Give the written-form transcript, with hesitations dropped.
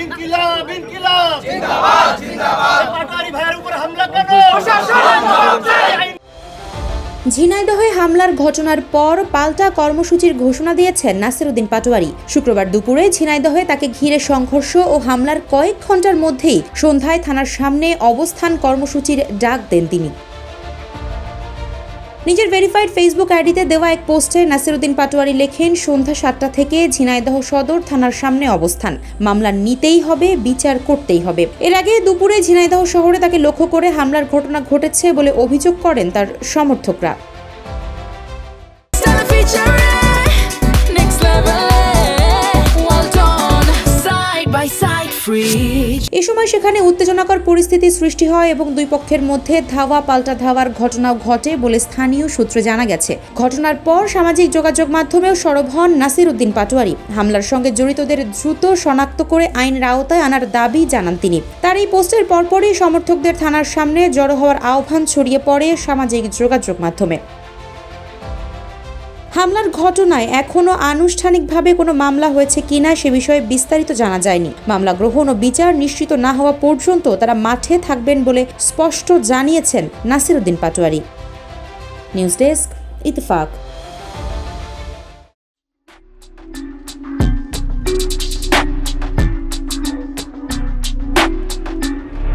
ইনকিলাব ইনকিলাব জিন্দাবাদ জিন্দাবাদ পাটোয়ারি ভাইয়ের উপর হামলা কেন ঝিনাইদহে হামলার ঘটনার পর পাল্টা কর্মসূচির ঘোষণা দিয়েছেন নাসিরউদ্দিন পাটোয়ারি। শুক্রবার দুপুরে ঝিনাইদহে তাকে ঘিরে সংঘর্ষ ও হামলার কয়েক ঘণ্টার মধ্যেই সন্ধ্যায় থানার সামনে অবস্থান কর্মসূচির ডাক দেন তিনি। নিজের ভেরিফাইড ফেসবুক আইডিতে দেওয়া এক পোস্টে নাসিরউদ্দিন পাটোয়ারি লেখেন, সন্ধ্যা 7টা থেকে ঝিনাইদহ সদর থানার সামনে অবস্থান, মামলা নিতেই হবে, বিচার করতেই হবে। এর আগে দুপুরে ঝিনাইদহ শহরে তাকে লক্ষ্য করে হামলার ঘটনা ঘটেছে বলে অভিযোগ করেন তার সমর্থকরা। এ সময় সেখানে উত্তেজনাকর পরিস্থিতি সৃষ্টি হয় এবং দুই পক্ষের মধ্যে ধাওয়া পাল্টা ধাওয়ার ঘটনাও ঘটে বলে স্থানীয় সূত্রে জানা গেছে। ঘটনার পর সামাজিক যোগাযোগ মাধ্যমেও সরব হন নাসিরউদ্দিন পাটোয়ারি। হামলার সঙ্গে জড়িতদের দ্রুত শনাক্ত করে আইনের আওতায় আনার দাবি জানান তিনি। তার এই পোস্টের পরপরই সমর্থকদের থানার সামনে জড়ো হওয়ার আহ্বান ছড়িয়ে পড়ে সামাজিক যোগাযোগ মাধ্যমে। হামলার ঘটনায় এখনও আনুষ্ঠানিকভাবে কোনো মামলা হয়েছে কিনা সে বিষয়ে বিস্তারিত জানা যায়নি। মামলা গ্রহণ ও বিচার নিশ্চিত না হওয়া পর্যন্ত তারা মাঠে থাকবেন বলে স্পষ্ট জানিয়েছেন নাসিরউদ্দিন পাটোয়ারি। News desk, Ittefaq.